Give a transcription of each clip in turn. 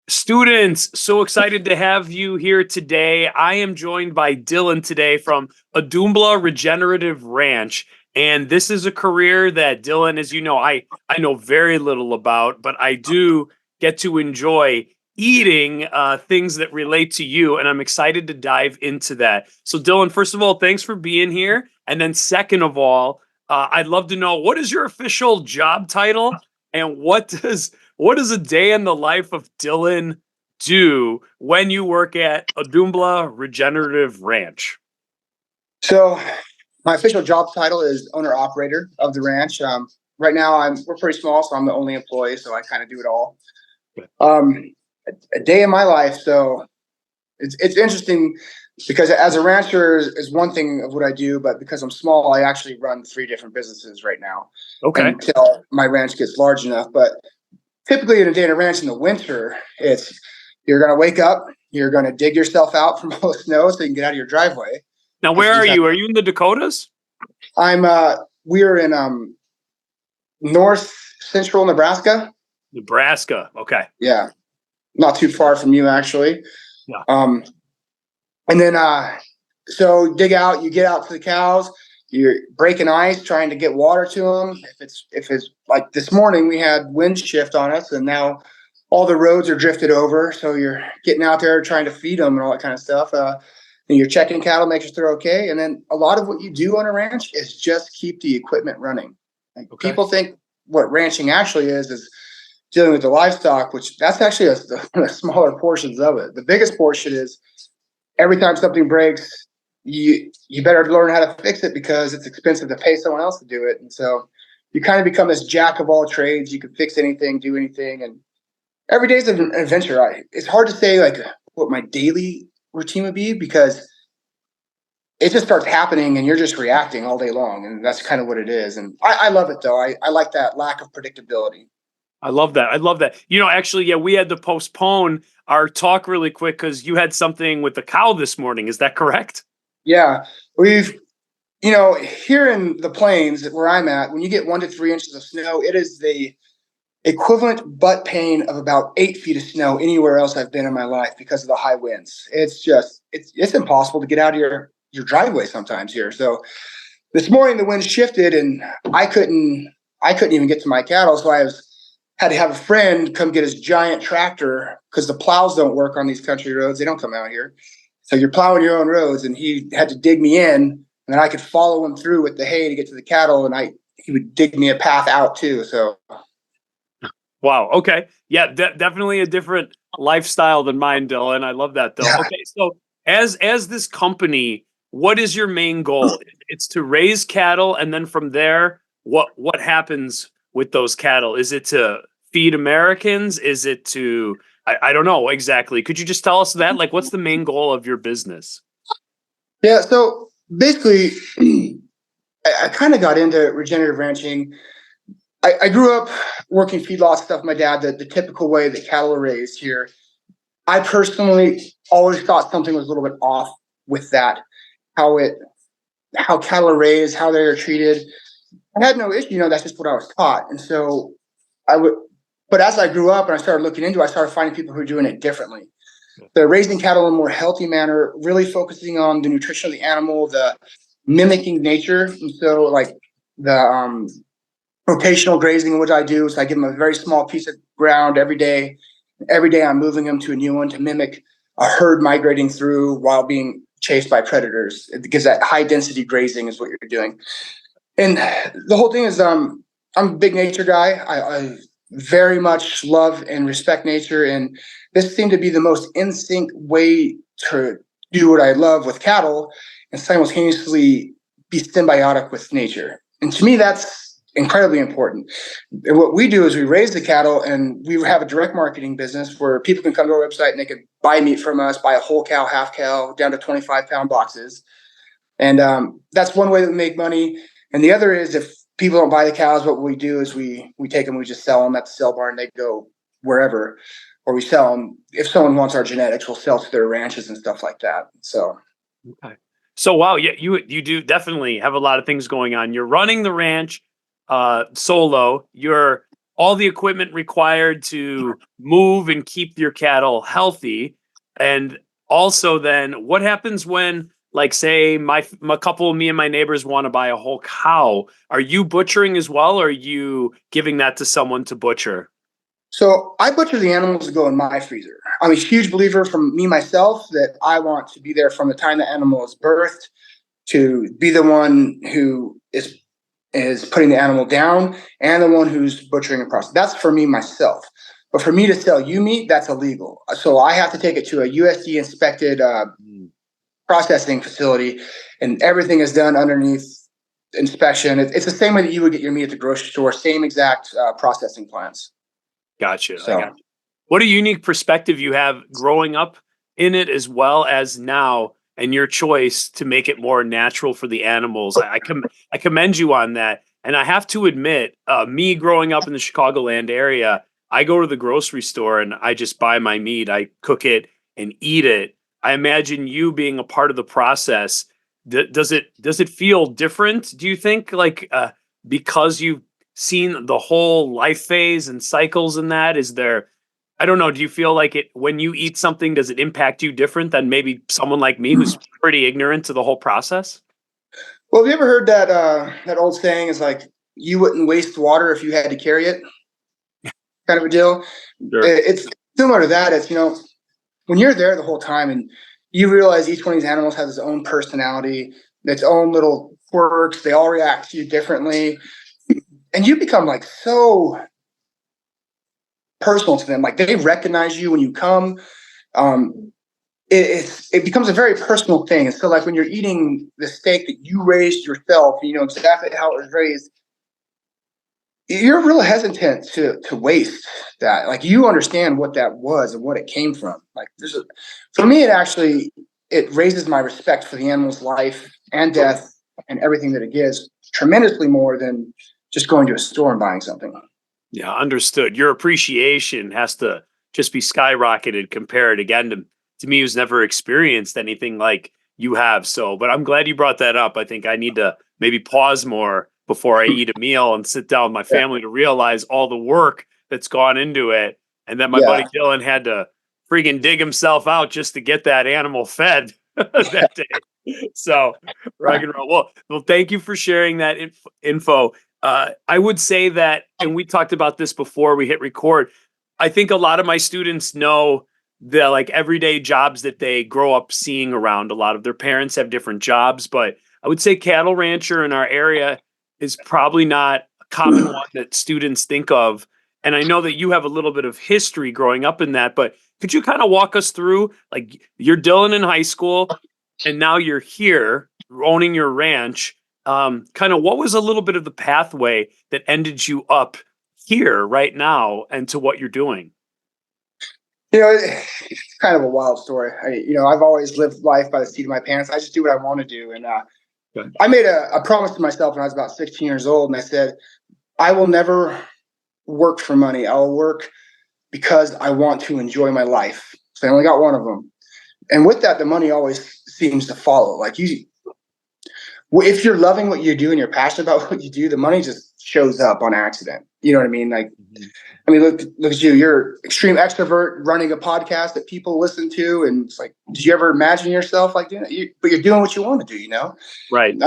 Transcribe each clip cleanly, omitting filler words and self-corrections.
Students, so excited to have you here today. I am joined by Dillon today from 𝐓𝐄𝐀𝐂𝐑 Regenerative Ranch. And this is a career that Dillon, as you know, I know very little about, but I do get to enjoy eating things that relate to you. And I'm excited to dive into that. So Dillon, first of all, thanks for being here. And then second of all, I'd love to know, what is your official job title, and what does a day in the life of Dillon do when you work at 𝐓𝐄𝐀𝐂𝐑 Regenerative Ranch? So my official job title is owner operator of the ranch. Right now we're pretty small, so I'm the only employee, so I kind of do it all. A day in my life. So it's interesting because as a rancher is one thing of what I do, but because I'm small, I actually run 3 different businesses right now. Okay. Until my ranch gets large enough. But typically in a day in a ranch in the winter, you're going to wake up, you're going to dig yourself out from all the snow so you can get out of your driveway. Now, where are you? Are you in the Dakotas? We're in north central Nebraska. Nebraska. Okay. Yeah. Not too far from you, actually. Yeah. And then, so dig out, you get out to the cows, you're breaking ice, trying to get water to them. If it's like this morning, we had wind shift on us, and now all the roads are drifted over. So you're getting out there trying to feed them and all that kind of stuff. And you're checking cattle, make sure they're okay. And then a lot of what you do on a ranch is just keep the equipment running. Like, okay. People think what ranching actually is dealing with the livestock, which that's actually the smaller portions of it. The biggest portion is every time something breaks, you better learn how to fix it because it's expensive to pay someone else to do it. And so you kind of become this jack of all trades. You can fix anything, do anything. And every day is an adventure. It's hard to say like what my daily routine would be because it just starts happening and you're just reacting all day long. And that's kind of what it is. And I love it though. I like that lack of predictability. I love that. I love that. You know, actually, yeah, we had to postpone our talk really quick because you had something with the cow this morning. Is that correct? Yeah, here in the plains where I'm at, when you get 1 to 3 inches of snow, it is the equivalent butt pain of about 8 feet of snow anywhere else I've been in my life because of the high winds. It's impossible to get out of your driveway sometimes here. So this morning the wind shifted and I couldn't even get to my cattle. So had to have a friend come get his giant tractor because the plows don't work on these country roads. They don't come out here. So you're plowing your own roads, and he had to dig me in, and then I could follow him through with the hay to get to the cattle, and he would dig me a path out too. So, wow. Okay. Yeah, definitely a different lifestyle than mine, Dillon. I love that though. Yeah. Okay. So as this company, what is your main goal? It's to raise cattle, and then from there, what happens with those cattle? Is it to feed Americans? Is it to I don't know exactly. Could you just tell us that? Like, what's the main goal of your business? Yeah. So basically, I kind of got into regenerative ranching. I grew up working feedlot stuff. My dad, the typical way that cattle are raised here. I personally always thought something was a little bit off with that. How cattle are raised, how they are treated. I had no issue. That's just what I was taught. And so but as I grew up and I started looking into it, I started finding people who are doing it differently. They're raising cattle in a more healthy manner, really focusing on the nutrition of the animal, the mimicking nature. And so like the rotational grazing, which I do, so I give them a very small piece of ground every day. Every day I'm moving them to a new one to mimic a herd migrating through while being chased by predators. It gives that high density grazing is what you're doing. And the whole thing is I'm a big nature guy. I very much love and respect nature. And this seemed to be the most in sync way to do what I love with cattle and simultaneously be symbiotic with nature. And to me, that's incredibly important. And what we do is we raise the cattle and we have a direct marketing business where people can come to our website and they can buy meat from us, buy a whole cow, half cow, down to 25-pound boxes. And that's one way that we make money. And the other is if people don't buy the cows, what we do is we take them, we just sell them at the sale barn. They go wherever, or we sell them. If someone wants our genetics, we'll sell to their ranches and stuff like that. So, okay. So, wow, yeah, you do definitely have a lot of things going on. You're running the ranch solo. You're all the equipment required to move and keep your cattle healthy. And also then what happens when, like, say my couple, me and my neighbors want to buy a whole cow? Are you butchering as well, or are you giving that to someone to butcher? So I butcher the animals that go in my freezer. I'm a huge believer from me myself that I want to be there from the time the animal is birthed to be the one who is putting the animal down and the one who's butchering the process. That's for me myself. But for me to sell you meat, that's illegal. So I have to take it to a USD inspected processing facility, and everything is done underneath inspection. It's the same way that you would get your meat at the grocery store, same exact processing plants. Gotcha. So, I got you. What a unique perspective you have growing up in it as well as now, and your choice to make it more natural for the animals. I commend you on that. And I have to admit, me growing up in the Chicagoland area, I go to the grocery store and I just buy my meat. I cook it and eat it. I imagine you being a part of the process. Does it feel different? Do you think, like, because you've seen the whole life phase and cycles in that? Is there, I don't know, do you feel like it when you eat something, does it impact you different than maybe someone like me who's pretty ignorant to the whole process? well, have you ever heard that old saying is like, you wouldn't waste water if you had to carry it, kind of a deal? Sure. It's similar to that. It's, when you're there the whole time and you realize each one of these animals has its own personality, its own little quirks, they all react to you differently. And you become like so personal to them. Like they recognize you when you come. It becomes a very personal thing. And so like when you're eating the steak that you raised yourself, you know exactly how it was raised, you're real hesitant to waste that. Like you understand what that was and what it came from. Like for me, it raises my respect for the animal's life and death and everything that it gives tremendously more than just going to a store and buying something. Yeah, understood. Your appreciation has to just be skyrocketed compared again to me who's never experienced anything like you have. So, but I'm glad you brought that up. I think I need to maybe pause more before I eat a meal and sit down with my family to realize all the work that's gone into it. And that my buddy Dillon had to freaking dig himself out just to get that animal fed that day. So, rock and roll. Well, thank you for sharing that info. I would say that, and we talked about this before we hit record, I think a lot of my students know the like everyday jobs that they grow up seeing around. A lot of their parents have different jobs, but I would say cattle rancher in our area is probably not a common one that students think of. And I know that you have a little bit of history growing up in that, but could you kind of walk us through, like, you're Dillon in high school and now you're here owning your ranch. Kind of what was a little bit of the pathway that ended you up here right now and to what you're doing? It's kind of a wild story. I've always lived life by the seat of my pants. I just do what I want to do. And I made a promise to myself when I was about 16 years old. And I said, I will never work for money. I'll work because I want to enjoy my life. So I only got one of them. And with that, the money always seems to follow. Like if you're loving what you do and you're passionate about what you do, the money just shows up on accident. You know what I mean? Like, I mean, look at you. You're extreme extrovert running a podcast that people listen to. And it's like, did you ever imagine yourself like doing that? But you're doing what you want to do, Right.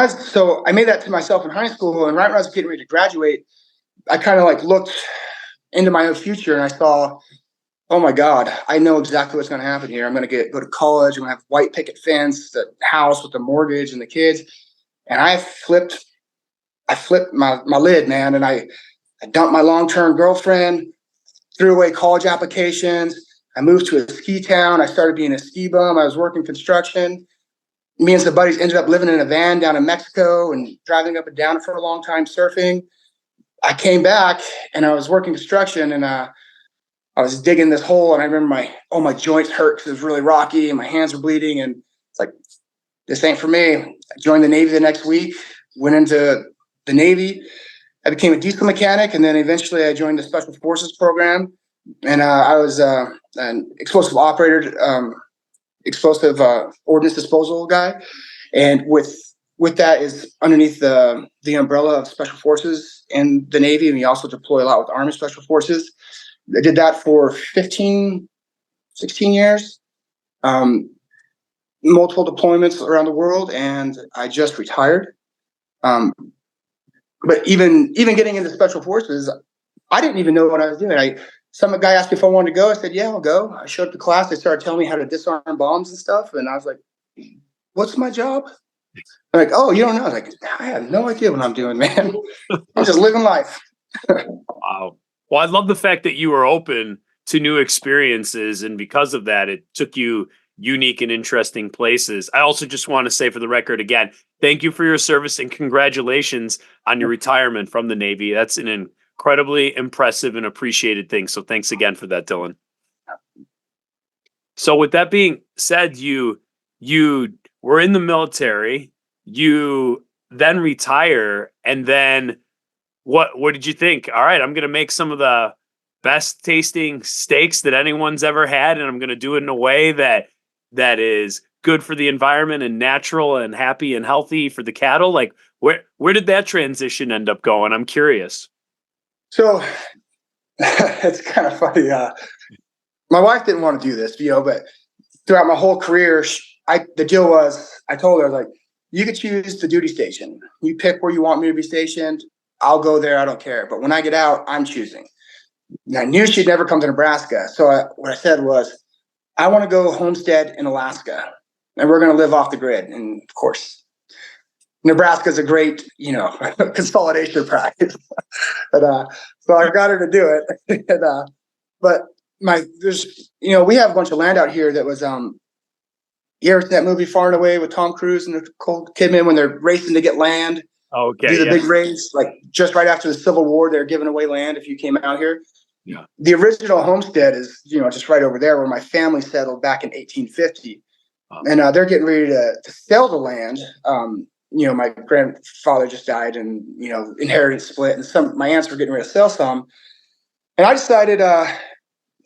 So I made that to myself in high school. And right when I was getting ready to graduate, I kind of like looked into my own future and I saw, oh my God, I know exactly what's going to happen here. I'm going to go to college. I'm going to have white picket fence, the house with the mortgage and the kids. And I flipped my lid, man. And I dumped my long-term girlfriend, threw away college applications. I moved to a ski town. I started being a ski bum. I was working construction. Me and some buddies ended up living in a van down in Mexico and driving up and down for a long time surfing. I came back and I was working construction and I was digging this hole and I remember my joints hurt because it was really rocky and my hands were bleeding. And it's like, this ain't for me. I joined the Navy the next week, went into the Navy. I became a diesel mechanic, and then eventually I joined the Special Forces program. And I was an explosive operator, explosive ordnance disposal guy. And with with that is underneath the umbrella of Special Forces in the Navy, and we also deploy a lot with Army Special Forces. I did that for 15, 16 years, multiple deployments around the world, and I just retired. But even getting into Special Forces, I didn't even know what I was doing. Some guy asked me if I wanted to go. I said, yeah, I'll go. I showed up to class. They started telling me how to disarm bombs and stuff. And I was like, what's my job? They're like, oh, you don't know? I was like, I have no idea what I'm doing, man. I'm just living life. Wow. Well, I love the fact that you were open to new experiences. And because of that, it took you unique and interesting places. I also just want to say for the record again, thank you for your service and congratulations on your retirement from the Navy. That's an incredibly impressive and appreciated thing. So thanks again for that, Dillon. So with that being said, you were in the military, you then retire, and then what did you think? All right, I'm going to make some of the best tasting steaks that anyone's ever had, and I'm going to do it in a way that is good for the environment and natural and happy and healthy for the cattle. Like where did that transition end up going? I'm curious. So it's kind of funny. My wife didn't want to do this, but throughout my whole career, the deal was, I told her, I was like, you could choose the duty station. You pick where you want me to be stationed. I'll go there. I don't care. But when I get out, I'm choosing. And I knew she'd never come to Nebraska. So what I said was, I want to go homestead in Alaska, and we're going to live off the grid. And of course, Nebraska is a great, consolidation practice. So I got her to do it. But we have a bunch of land out here that was, you ever seen that movie Far and Away with Tom Cruise and Nicole Kidman when they're racing to get land? Okay. Do the big race, like just right after the Civil War, they're giving away land if you came out here. Yeah. The original homestead is, just right over there where my family settled back in 1850. And they're getting ready to sell the land. My grandfather just died and, inheritance split, and my aunts were getting ready to sell some. And I decided, I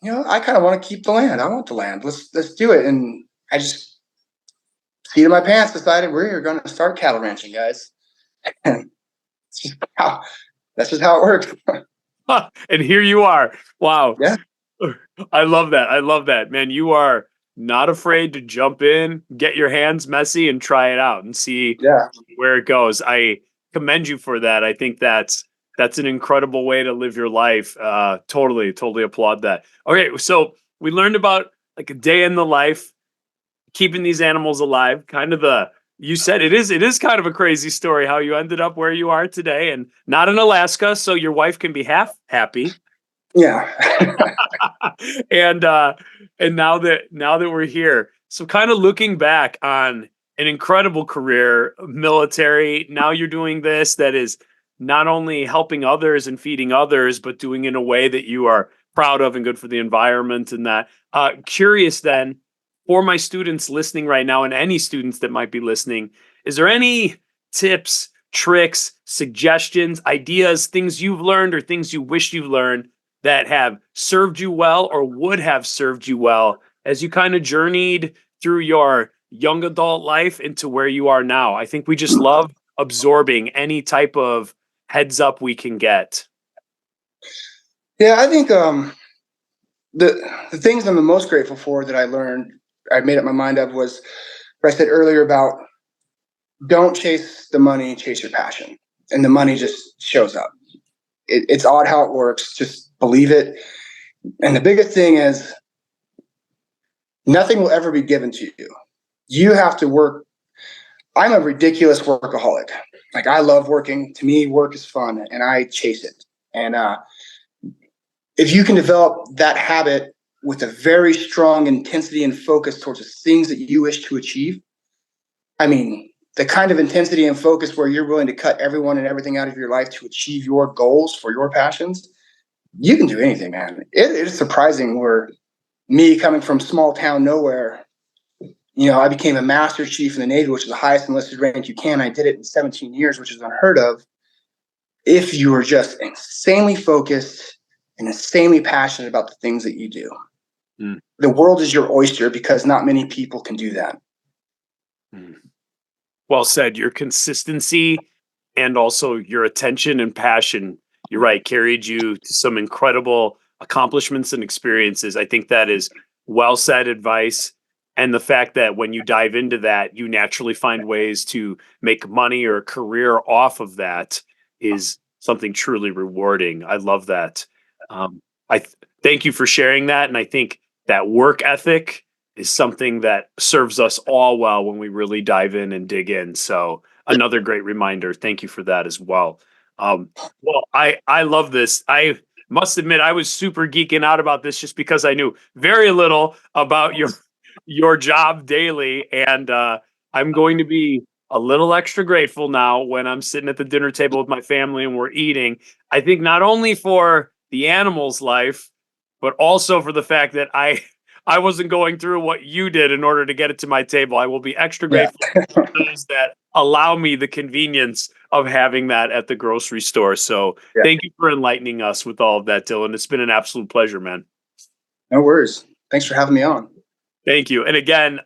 kind of want to keep the land. I want the land. Let's do it. And I just, seat in my pants, decided we're going to start cattle ranching, guys. And that's just how it works. And here you are. Wow. Yeah. I love that. I love that, man. You are not afraid to jump in, get your hands messy, and try it out and see where it goes. I commend you for that. I think that's an incredible way to live your life. Totally applaud that. Okay, so we learned about like a day in the life, keeping these animals alive. You said it is kind of a crazy story how you ended up where you are today, and not in Alaska, so your wife can be half happy. Yeah. And now that we're here, so kind of looking back on an incredible career, military, now you're doing this that is not only helping others and feeding others, but doing it in a way that you are proud of and good for the environment. And that curious then, for my students listening right now and any students that might be listening, is there any tips, tricks, suggestions, ideas, things you've learned or things you wish you've learned that have served you well or would have served you well as you kind of journeyed through your young adult life into where you are now? I think we just love absorbing any type of heads up we can get. Yeah, I think the things I'm the most grateful for that I made up my mind of was what I said earlier about don't chase the money, chase your passion. And the money just shows up. It's odd how it works. Just believe it. And the biggest thing is nothing will ever be given to you. You have to work. I'm a ridiculous workaholic. Like, I love working. To me, work is fun, and I chase it. And if you can develop that habit with a very strong intensity and focus towards the things that you wish to achieve, I mean, the kind of intensity and focus where you're willing to cut everyone and everything out of your life to achieve your goals for your passions, you can do anything, man. It is surprising where me coming from small town nowhere, I became a master chief in the Navy, which is the highest enlisted rank you can. I did it in 17 years, which is unheard of. If you are just insanely focused and insanely passionate about the things that you do. The world is your oyster because not many people can do that. Well said. Your consistency and also your attention and passion, you're right, carried you to some incredible accomplishments and experiences. I think that is well said advice. And the fact that when you dive into that, you naturally find ways to make money or a career off of that is something truly rewarding. I love that. I thank you for sharing that. And I think that work ethic is something that serves us all well when we really dive in and dig in. So another great reminder. Thank you for that as well. I love this. I must admit I was super geeking out about this just because I knew very little about your job daily, and I'm going to be a little extra grateful now when I'm sitting at the dinner table with my family and we're eating. I think not only for the animal's life, but also for the fact that I wasn't going through what you did in order to get it to my table. I will be extra Yeah. grateful for those that allow me the convenience of having that at the grocery store. So Yeah. thank you for enlightening us with all of that, Dillon. It's been an absolute pleasure, man. No worries. Thanks for having me on. Thank you. And again,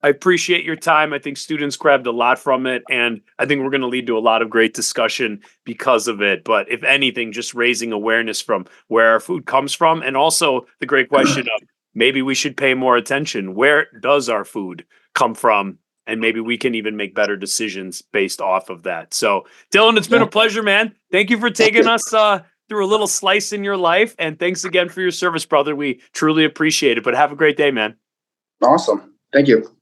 I appreciate your time. I think students grabbed a lot from it, and I think we're going to lead to a lot of great discussion because of it. But if anything, just raising awareness from where our food comes from, and also the great question of maybe we should pay more attention. Where does our food come from? And maybe we can even make better decisions based off of that. So, Dillon, it's been a pleasure, man. Thank you for taking us through a little slice in your life. And thanks again for your service, brother. We truly appreciate it. But have a great day, man. Awesome. Thank you.